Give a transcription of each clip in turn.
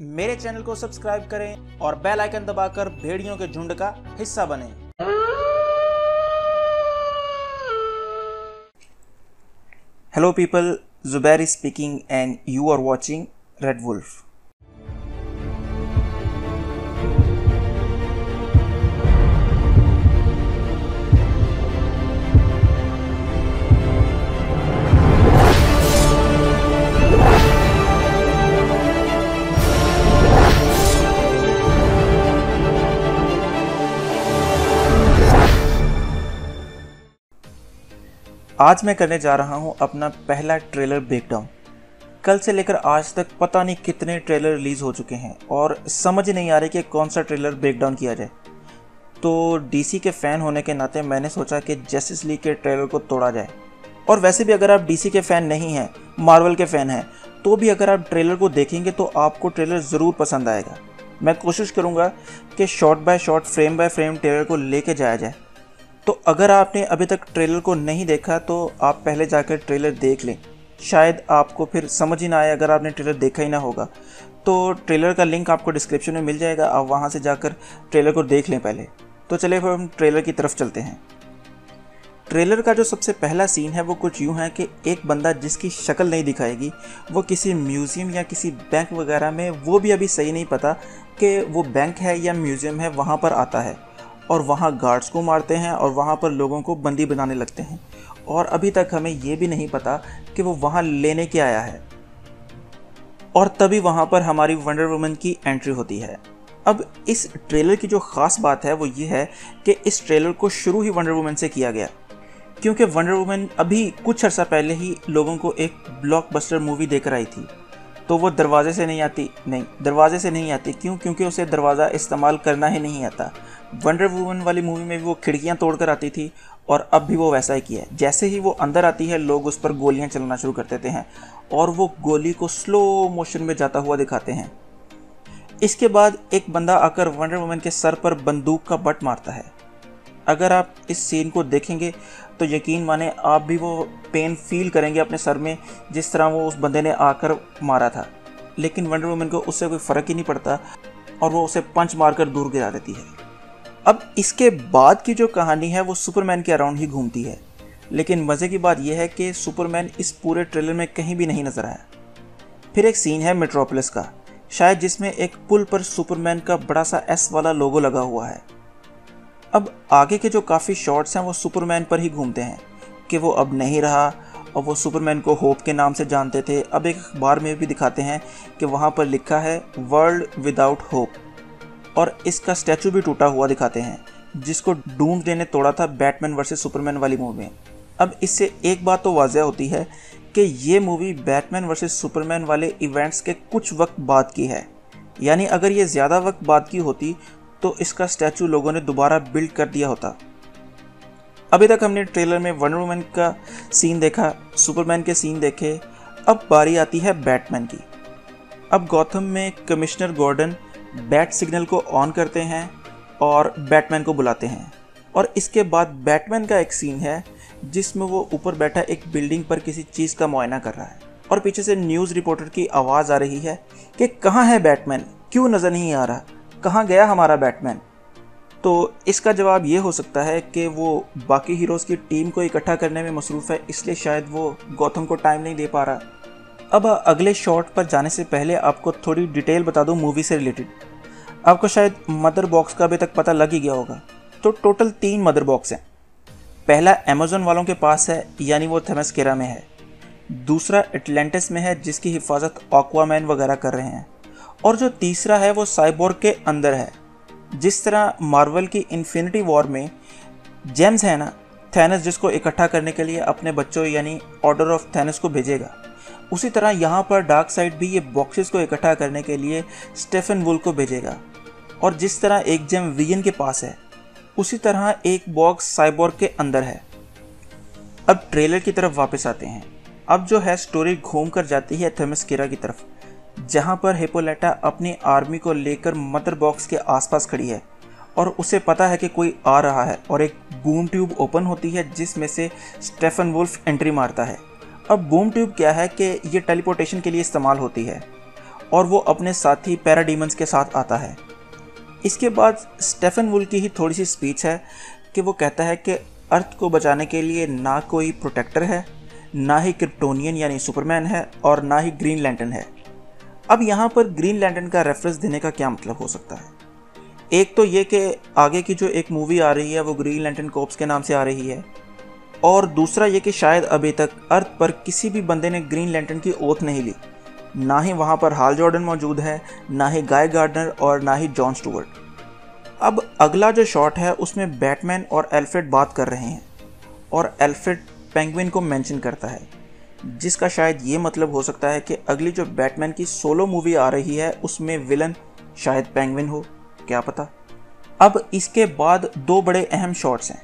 मेरे चैनल को सब्सक्राइब करें और बेल आइकन दबाकर भेड़ियों के झुंड का हिस्सा बनें। Hello people, Zubair is speaking and you are watching Red Wolf। आज मैं करने जा रहा हूं अपना पहला ट्रेलर ब्रेकडाउन। कल से लेकर आज तक पता नहीं कितने ट्रेलर रिलीज़ हो चुके हैं और समझ नहीं आ रही कि कौन सा ट्रेलर ब्रेकडाउन किया जाए। तो डीसी के फ़ैन होने के नाते मैंने सोचा कि जस्टिस लीग के ट्रेलर को तोड़ा जाए। और वैसे भी अगर आप डीसी के फ़ैन नहीं हैं, मार्वल के फ़ैन हैं, तो भी अगर आप ट्रेलर को देखेंगे तो आपको ट्रेलर ज़रूर पसंद आएगा। मैं कोशिश करूँगा कि shot bye shot, frame by frame trailer को लेके जाया जाए। तो अगर आपने अभी तक ट्रेलर को नहीं देखा तो आप पहले जाकर ट्रेलर देख लें, शायद आपको फिर समझ ही ना आए अगर आपने ट्रेलर देखा ही ना होगा। तो ट्रेलर का लिंक आपको डिस्क्रिप्शन में मिल जाएगा, आप वहां से जाकर ट्रेलर को देख लें पहले। तो चलिए फिर हम ट्रेलर की तरफ चलते हैं। ट्रेलर का जो सबसे पहला सीन है वो कुछ यूँ है कि एक बंदा जिसकी शक्ल नहीं दिखाएगी, वो किसी म्यूज़ियम या किसी बैंक वगैरह में, वो भी अभी सही नहीं पता कि वो बैंक है या म्यूज़ियम है, वहाँ पर आता है और वहाँ गार्ड्स को मारते हैं और वहाँ पर लोगों को बंदी बनाने लगते हैं। और अभी तक हमें ये भी नहीं पता कि वो वहाँ लेने क्या आया है। और तभी वहाँ पर हमारी वंडर वुमन की एंट्री होती है। अब इस ट्रेलर की जो ख़ास बात है वो ये है कि इस ट्रेलर को शुरू ही वंडर वुमन से किया गया, क्योंकि वंडर वुमन अभी कुछ अर्सा पहले ही लोगों को एक ब्लॉकबस्टर मूवी देकर आई थी। तो वो दरवाजे से नहीं आती। क्यों? क्योंकि उसे दरवाज़ा इस्तेमाल करना ही नहीं आता। वंडर वुमन वाली मूवी में भी वो खिड़कियाँ तोड़कर आती थी और अब भी वो वैसा ही किया है। जैसे ही वो अंदर आती है, लोग उस पर गोलियाँ चलाना शुरू कर देते हैं और वो गोली को स्लो मोशन में जाता हुआ दिखाते हैं। इसके बाद एक बंदा आकर वंडर वुमन के सर पर बंदूक का बट मारता है। अगर आप इस सीन को देखेंगे तो यकीन माने आप भी वो पेन फील करेंगे अपने सर में, जिस तरह वो उस बंदे ने आकर मारा था। लेकिन वंडर वुमन को उससे कोई फ़र्क ही नहीं पड़ता और वो उसे पंच मारकर दूर गिरा देती है। अब इसके बाद की जो कहानी है वो सुपरमैन के अराउंड ही घूमती है। लेकिन मज़े की बात यह है कि सुपरमैन इस पूरे ट्रेलर में कहीं भी नहीं नज़र आया। फिर एक सीन है मेट्रोपोलिस का, शायद जिसमें एक पुल पर सुपरमैन का बड़ा सा एस वाला लोगो लगा हुआ है। अब आगे के जो काफ़ी शॉट्स हैं वो सुपरमैन पर ही घूमते हैं कि वो अब नहीं रहा और वो सुपरमैन को होप के नाम से जानते थे। अब एक अखबार में भी दिखाते हैं कि वहाँ पर लिखा है वर्ल्ड विदाउट होप, और इसका स्टैचू भी टूटा हुआ दिखाते हैं जिसको डूम्सडे ने तोड़ा था बैटमैन वर्सेस सुपरमैन वाली मूवी में। अब इससे एक बात तो वाज़ह होती है कि ये मूवी बैटमैन वर्सेस सुपरमैन वाले इवेंट्स के कुछ वक्त बाद की है। यानी अगर ये ज़्यादा वक्त बाद की होती तो इसका स्टैचू लोगों ने दोबारा बिल्ड कर दिया होता। अभी तक हमने ट्रेलर में वंडर वुमन का सीन देखा, सुपरमैन के सीन देखे, अब बारी आती है बैटमैन की। अब गॉथम में कमिश्नर गॉर्डन बैट सिग्नल को ऑन करते हैं और बैटमैन को बुलाते हैं। और इसके बाद बैटमैन का एक सीन है जिसमें वो ऊपर बैठा एक बिल्डिंग पर किसी चीज़ का मुआयना कर रहा है और पीछे से न्यूज़ रिपोर्टर की आवाज़ आ रही है कि कहाँ है बैटमैन, क्यों नज़र नहीं आ रहा, कहाँ गया हमारा बैटमैन। तो इसका जवाब ये हो सकता है कि वो बाकी हीरोज़ की टीम को इकट्ठा करने में मसरूफ़ है, इसलिए शायद वो गॉथम को टाइम नहीं दे पा रहा। अब अगले शॉट पर जाने से पहले आपको थोड़ी डिटेल बता दूं मूवी से रिलेटेड। आपको शायद मदर बॉक्स का अभी तक पता लग ही गया होगा। तो टोटल 3 मदर बॉक्स हैं। पहला अमेज़न वालों के पास है, यानी वो थेमेस्केरा में है। दूसरा एटलांटिस में है, जिसकी हिफाजत एक्वामैन वगैरह कर रहे हैं। और जो तीसरा है वो साइबोर्ग के अंदर है। जिस तरह मार्वल की इन्फिनिटी वॉर में जेम्स है ना, थैनस जिसको इकट्ठा करने के लिए अपने बच्चों यानी ऑर्डर ऑफ थैनस को भेजेगा, उसी तरह यहाँ पर डार्क साइड भी ये बॉक्सेस को इकट्ठा करने के लिए स्टेफन वुल को भेजेगा। और जिस तरह एक जेम विजन के पास है, उसी तरह एक बॉक्स साइबोर्ग के अंदर है। अब ट्रेलर की तरफ वापस आते हैं। अब जो है स्टोरी घूम कर जाती है थेमेस्केरा की तरफ, जहाँ पर हिप्पोलिटा अपनी आर्मी को लेकर मदर बॉक्स के आसपास खड़ी है और उसे पता है कि कोई आ रहा है। और एक बूम ट्यूब ओपन होती है जिसमें से स्टेफन वुल्फ एंट्री मारता है। अब बूम ट्यूब क्या है कि ये टेलीपोर्टेशन के लिए इस्तेमाल होती है और वो अपने साथी पैराडीमंस के साथ आता है। इसके बाद स्टेफन वुल की ही थोड़ी सी स्पीच है कि वो कहता है कि अर्थ को बचाने के लिए ना कोई प्रोटेक्टर है, ना ही क्रिप्टोनियन यानी सुपरमैन है, और ना ही ग्रीन लैंटर्न है। अब यहाँ पर ग्रीन लैंटर्न का रेफरेंस देने का क्या मतलब हो सकता है? एक तो ये कि आगे की जो एक मूवी आ रही है वो ग्रीन लैंटर्न कॉर्प्स के नाम से आ रही है, और दूसरा ये कि शायद अभी तक अर्थ पर किसी भी बंदे ने ग्रीन लैंटर्न की ओथ नहीं ली। ना ही वहाँ पर हाल जॉर्डन मौजूद है, ना ही गाय गार्डनर, और ना ही जॉन स्टुअर्ट। अब अगला जो शॉट है उसमें बैटमैन और एल्फ्रेड बात कर रहे हैं, और एल्फ्रेड पेंगुइन को मेंशन करता है, जिसका शायद ये मतलब हो सकता है कि अगली जो बैटमैन की सोलो मूवी आ रही है उसमें विलन शायद पेंगुइन हो, क्या पता। अब इसके बाद दो बड़े अहम शॉट्स हैं।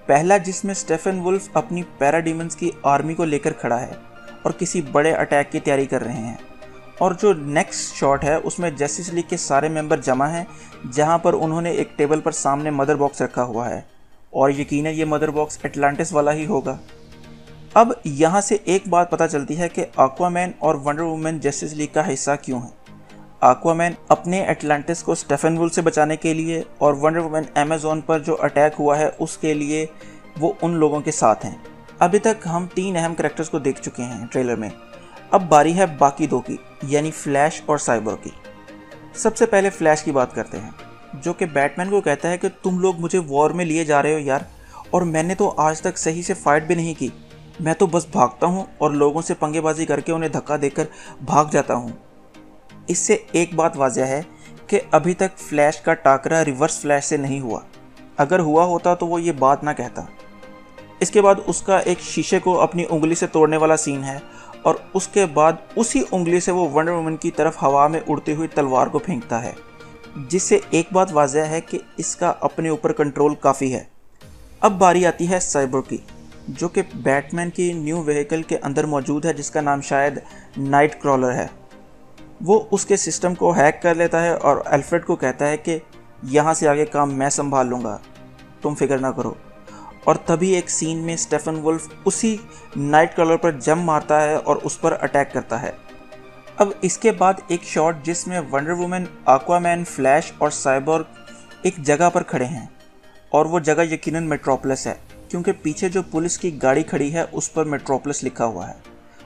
पहला जिसमें स्टेफन वुल्फ अपनी पैराडीमंस की आर्मी को लेकर खड़ा है और किसी बड़े अटैक की तैयारी कर रहे हैं, और जो नेक्स्ट शॉट है उसमें जस्टिस लीग के सारे मेंबर जमा हैं, जहां पर उन्होंने एक टेबल पर सामने मदर बॉक्स रखा हुआ है, और यकीनन ये मदर बॉक्स एटलांटिस वाला ही होगा। अब यहाँ से एक बात पता चलती है कि एक्वामैन और वंडर वुमन जस्टिस लीग का हिस्सा क्यों है। एक्वामैन अपने एटलांटिस को स्टेफन वुल से बचाने के लिए, और वंडर वुमन अमेज़न पर जो अटैक हुआ है उसके लिए वो उन लोगों के साथ हैं। अभी तक हम 3 अहम कैरेक्टर्स को देख चुके हैं ट्रेलर में। अब बारी है बाकी 2 की, यानी फ्लैश और साइबोर्ग की। सबसे पहले फ्लैश की बात करते हैं, जो कि बैटमैन को कहता है कि तुम लोग मुझे वॉर में लिए जा रहे हो यार, और मैंने तो आज तक सही से फाइट भी नहीं की। मैं तो बस भागता हूँ और लोगों से पंगेबाजी करके उन्हें धक्का देकर भाग जाता हूँ। इससे एक बात वाज़ह है कि अभी तक फ्लैश का टाकरा रिवर्स फ्लैश से नहीं हुआ। अगर हुआ होता तो वो ये बात ना कहता। इसके बाद उसका एक शीशे को अपनी उंगली से तोड़ने वाला सीन है, और उसके बाद उसी उंगली से वो वंडर वुमन की तरफ हवा में उड़ती हुई तलवार को फेंकता है, जिससे एक बात वाज़ह है कि इसका अपने ऊपर कंट्रोल काफ़ी है। अब बारी आती है साइबोर्ग की, जो कि बैटमैन की न्यू व्हीकल के अंदर मौजूद है, जिसका नाम शायद नाइट क्रॉलर है। वो उसके सिस्टम को हैक कर लेता है और एल्फ्रेड को कहता है कि यहाँ से आगे काम मैं संभाल लूँगा, तुम फिक्र ना करो। और तभी एक सीन में स्टेफन वुल्फ उसी नाइट क्रॉलर पर जंप मारता है और उस पर अटैक करता है। अब इसके बाद एक शॉट जिसमें वंडर वुमन, एक्वामैन, फ्लैश और साइबोर्ग एक जगह पर खड़े हैं, और वो जगह यकीनन मेट्रोपोलिस है, क्योंकि पीछे जो पुलिस की गाड़ी खड़ी है उस पर मेट्रोपोलिस लिखा हुआ है,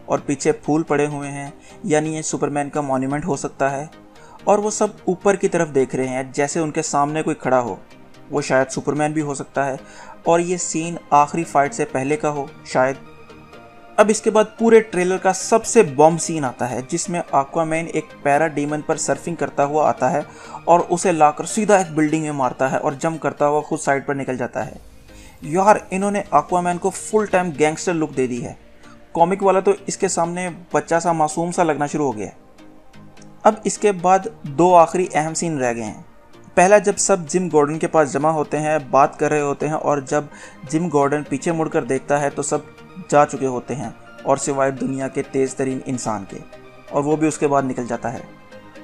और पीछे फूल पड़े हुए हैं, यानी ये सुपरमैन का मॉन्यूमेंट हो सकता है। और वो सब ऊपर की तरफ देख रहे हैं, जैसे उनके सामने कोई खड़ा हो। वो शायद सुपरमैन भी हो सकता है, और ये सीन आखिरी फाइट से पहले का हो शायद। अब इसके बाद पूरे ट्रेलर का सबसे बॉम्ब सीन आता है, जिसमें एक्वामैन एक पैराडीमन पर सर्फिंग करता हुआ आता है और उसे लाकर सीधा एक बिल्डिंग में मारता है और जंप करता हुआ खुद साइड पर निकल जाता है। यार, इन्होंने एक्वामैन को फुल टाइम गैंगस्टर लुक दे दी है। कॉमिक वाला तो इसके सामने बच्चा सा मासूम सा लगना शुरू हो गया। अब इसके बाद 2 आखिरी अहम सीन रह गए हैं। पहला, जब सब जिम गॉर्डन के पास जमा होते हैं, बात कर रहे होते हैं, और जब जिम गॉर्डन पीछे मुड़कर देखता है तो सब जा चुके होते हैं, और सिवाय दुनिया के तेज़ तरीन इंसान के, और वो भी उसके बाद निकल जाता है।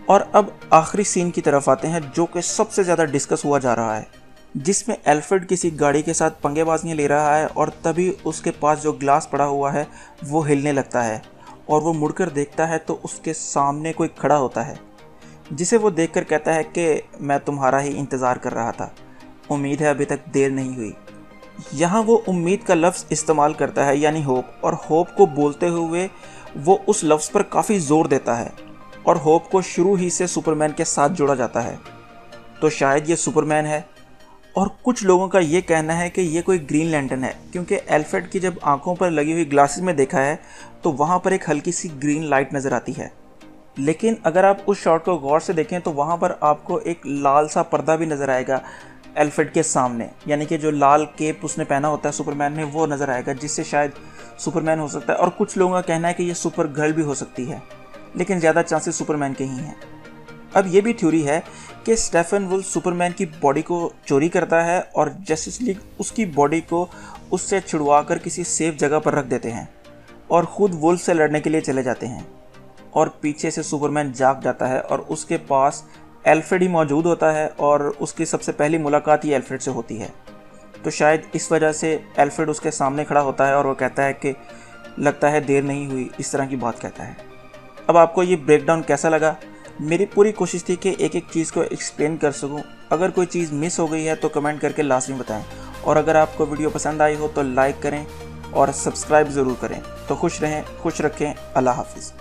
और अब आखिरी सीन की तरफ आते हैं, जो कि सबसे ज़्यादा डिस्कस हुआ जा रहा है, जिसमें एल्फ्रेड किसी गाड़ी के साथ पंगेबाजियाँ ले रहा है, और तभी उसके पास जो ग्लास पड़ा हुआ है वो हिलने लगता है, और वो मुड़कर देखता है तो उसके सामने कोई खड़ा होता है, जिसे वो देखकर कहता है कि मैं तुम्हारा ही इंतज़ार कर रहा था, उम्मीद है अभी तक देर नहीं हुई। यहाँ वो उम्मीद का लफ्ज़ इस्तेमाल करता है, यानी होप, और होप को बोलते हुए वो उस लफ्ज़ पर काफ़ी ज़ोर देता है, और होप को शुरू ही से सुपरमैन के साथ जोड़ा जाता है। तो शायद ये सुपरमैन है। और कुछ लोगों का ये कहना है कि ये कोई ग्रीन लैंटर्न है, क्योंकि एल्फ्रेड की जब आंखों पर लगी हुई ग्लासेस में देखा है तो वहाँ पर एक हल्की सी ग्रीन लाइट नज़र आती है। लेकिन अगर आप उस शॉट को गौर से देखें तो वहाँ पर आपको एक लाल सा पर्दा भी नज़र आएगा एल्फ्रेड के सामने, यानी कि जो लाल केप उसने पहना होता है सुपरमैन ने, वो नज़र आएगा, जिससे शायद सुपरमैन हो सकता है। और कुछ लोगों का कहना है कि ये सुपर गर्ल भी हो सकती है, लेकिन ज़्यादा चांसेस सुपरमैन के ही हैं। अब ये भी थ्योरी है कि स्टेफन वुल्फ सुपरमैन की बॉडी को चोरी करता है, और जस्टिस लीग उसकी बॉडी को उससे छुड़वा कर किसी सेफ जगह पर रख देते हैं, और ख़ुद वुल्फ से लड़ने के लिए चले जाते हैं। और पीछे से सुपरमैन जाग जाता है, और उसके पास एल्फ्रेड ही मौजूद होता है, और उसकी सबसे पहली मुलाकात ही एल्फ्रेड से होती है। तो शायद इस वजह से एल्फ्रेड उसके सामने खड़ा होता है, और वो कहता है कि लगता है देर नहीं हुई, इस तरह की बात कहता है। अब आपको ये ब्रेकडाउन कैसा लगा मेरी पूरी कोशिश थी कि एक एक चीज़ को एक्सप्लेन कर सकूं। अगर कोई चीज़ मिस हो गई है तो कमेंट करके लास्ट में बताएं, और अगर आपको वीडियो पसंद आई हो तो लाइक करें और सब्सक्राइब ज़रूर करें। तो खुश रहें, खुश रखें। अल्लाह हाफिज़।